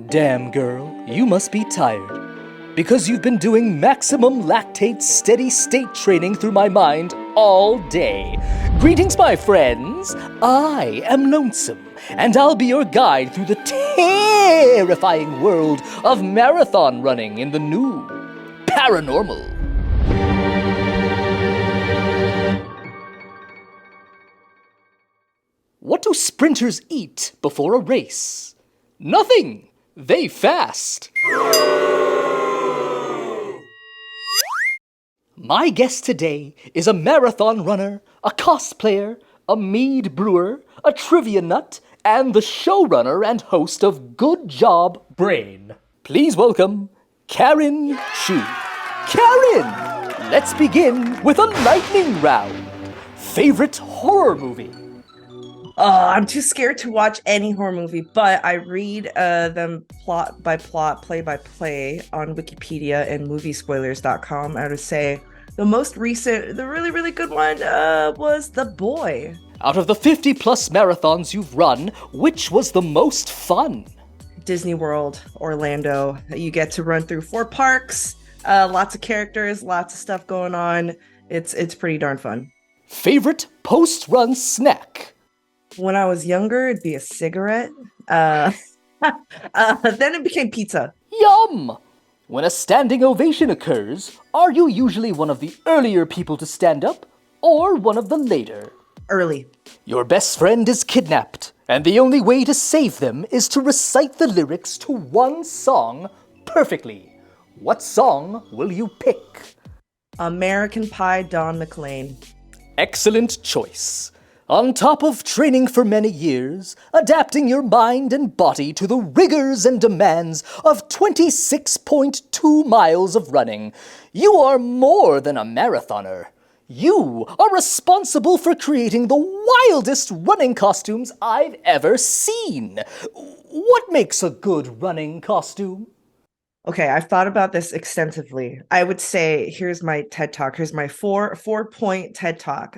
Damn, girl, you must be tired. Because you've been doing maximum lactate steady state training through my mind all day. Greetings, my friends. I am Lonesome, and I'll be your guide through the terrifying world of marathon running in the new paranormal. What do sprinters eat before a race? Nothing. They fast. My guest today is a marathon runner, a cosplayer, a mead brewer, a trivia nut, and the showrunner and host of Good Job Brain. Please welcome Karen Chu. Karen, let's begin with a lightning round. Favorite horror movie? I'm too scared to watch any horror movie, but I read them plot by plot, play by play on Wikipedia and moviespoilers.com. I would say the most recent, the really, really good one was The Boy. Out of the 50 plus marathons you've run, which was the most fun? Disney World, Orlando. You get to run through 4 parks, lots of characters, lots of stuff going on. It's pretty darn fun. Favorite post-run snack? When I was younger, it'd be a cigarette. Then it became pizza. Yum! When a standing ovation occurs, are you usually one of the earlier people to stand up, or one of the later? Early. Your best friend is kidnapped, and the only way to save them is to recite the lyrics to one song perfectly. What song will you pick? American Pie, Don McLean. Excellent choice. On top of training for many years, adapting your mind and body to the rigors and demands of 26.2 miles of running, you are more than a marathoner. You are responsible for creating the wildest running costumes I've ever seen. What makes a good running costume? Okay, I've thought about this extensively. I would say, here's my TED Talk. Here's my four-point TED Talk.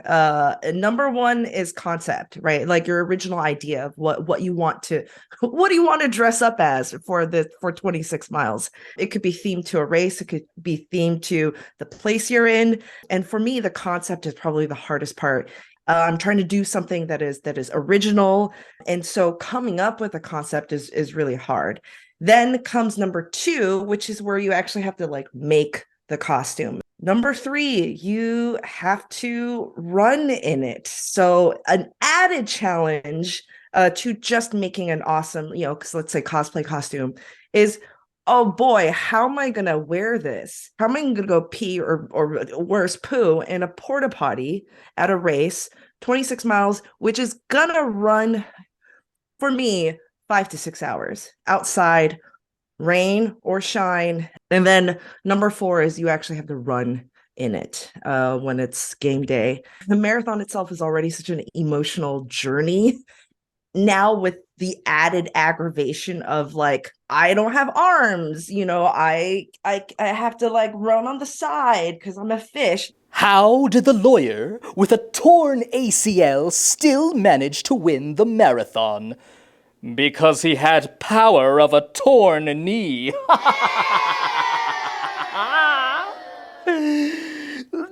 Number 1 is concept, right? Like your original idea of what you want to, what do you want to dress up as for 26 miles? It could be themed to a race. It could be themed to the place you're in. And for me, the concept is probably the hardest part. I'm trying to do something that is original. And so coming up with a concept is really hard. Then comes number 2, which is where you actually have to make the costume. Number 3, you have to run in it. So an added challenge to just making an awesome, because let's say cosplay costume is, oh boy, how am I going to wear this? How am I going to go pee or worse, poo in a porta potty at a race, 26 miles, which is going to run, for me, 5 to 6 hours outside, rain or shine. And then number 4 is you actually have to run in it when it's game day. The marathon itself is already such an emotional journey. Now with the added aggravation of I don't have arms, I have to run on the side because I'm a fish. How did the lawyer with a torn ACL still manage to win the marathon? Because he had power of a torn knee.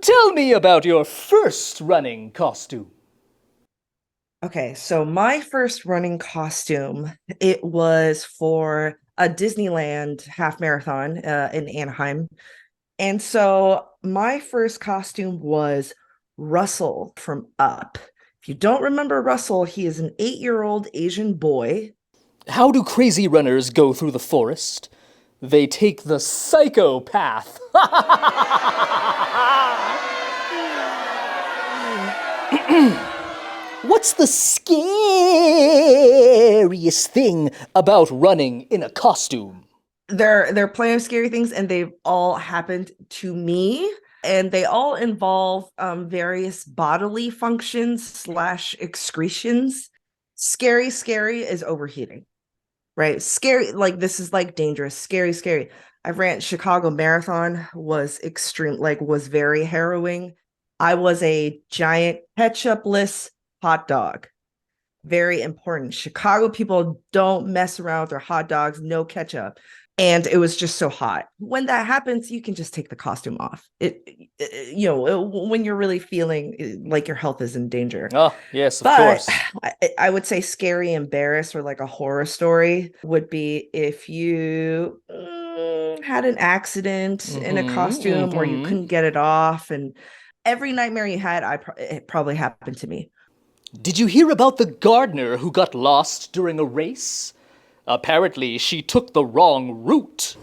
Tell me about your first running costume. Okay, so my first running costume, it was for a Disneyland half marathon in Anaheim. And so my first costume was Russell from Up. If you don't remember Russell, he is an 8-year-old Asian boy. How do crazy runners go through the forest? They take the psycho path. What's the scariest thing about running in a costume? There are plenty of scary things, and they've all happened to me. And they all involve various bodily functions / excretions. Scary is overheating, right? Scary, this is dangerous. Scary. I ran Chicago Marathon, was extreme, was very harrowing. I was a giant ketchup-less hot dog. Very important. Chicago people don't mess around with their hot dogs, no ketchup. And it was just so hot. When that happens, you can just take the costume off. When you're really feeling like your health is in danger. Oh, yes, of But course. I would say scary, embarrassed, or like a horror story would be if you had an accident in a costume where you couldn't get it off, and every nightmare you had, it probably happened to me. Did you hear about the gardener who got lost during a race? Apparently, she took the wrong route.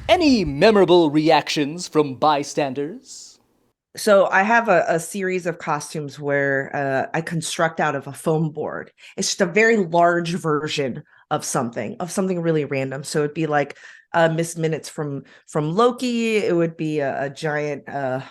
Any memorable reactions from bystanders? So I have a series of costumes where I construct out of a foam board. It's just a very large version of something really random. So it'd be like Miss Minutes from Loki. It would be a giant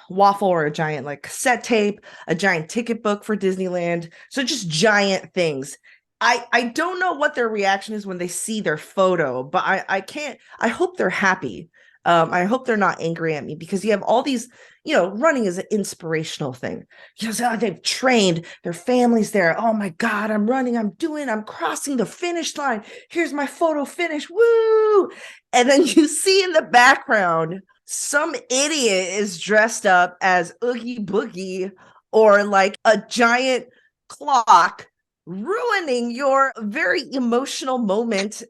waffle, or a giant like cassette tape, a giant ticket book for Disneyland. So just giant things. I don't know what their reaction is when they see their photo, but I hope they're happy. I hope they're not angry at me, because you have all these, running is an inspirational thing. They've trained, their family's there. Oh my God, I'm running, I'm crossing the finish line. Here's my photo finish. Woo! And then you see in the background, some idiot is dressed up as Oogie Boogie, or like a giant clock, ruining your very emotional moment.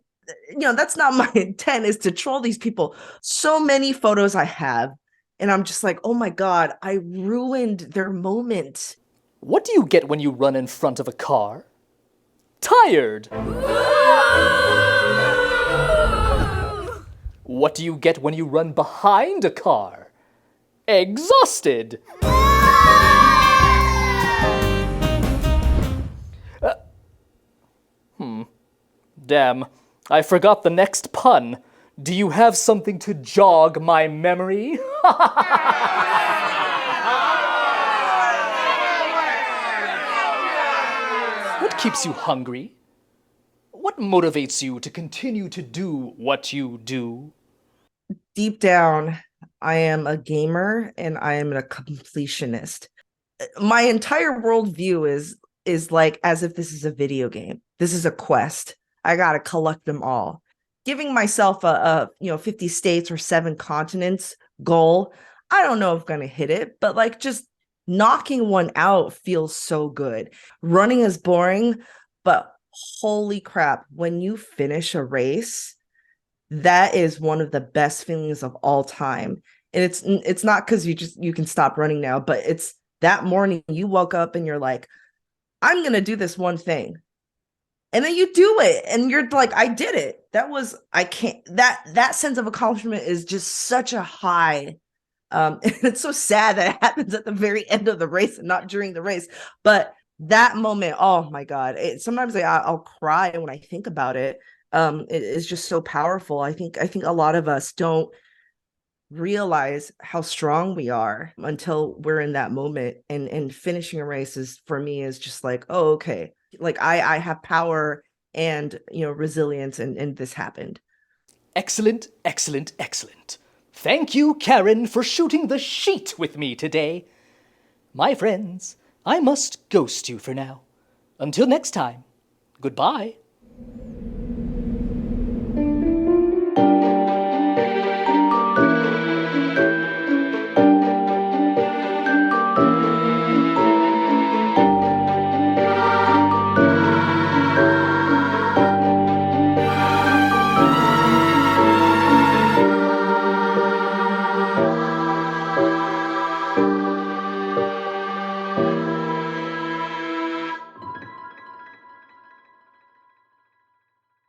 That's not my intent, is to troll these people. So many photos I have, and I'm just like, oh my God, I ruined their moment. What do you get when you run in front of a car? Tired. What do you get when you run behind a car? Exhausted. Damn, I forgot the next pun. Do you have something to jog my memory? What keeps you hungry? What motivates you to continue to do what you do? Deep down, I am a gamer and I am a completionist. My entire worldview is like as if this is a video game. This is a quest. I gotta collect them all. Giving myself a 50 states or 7 continents goal. I don't know if I'm gonna hit it, but like just knocking one out feels so good. Running is boring, but holy crap, when you finish a race, that is one of the best feelings of all time. And it's not because you can stop running now, but it's that morning you woke up and you're like, I'm gonna do this one thing. And then you do it and you're like, I did it. That sense of accomplishment is just such a high. And it's so sad that it happens at the very end of the race and not during the race. But that moment, oh my God, sometimes I'll cry when I think about it. It is just so powerful. I think a lot of us don't realize how strong we are until we're in that moment, and finishing a race is, for me, is just like, oh, okay, like I have power and resilience, and this happened. Excellent, excellent, excellent. Thank you, Karen, for shooting the sheet with me today. My friends, I must ghost you for now. Until next time, goodbye.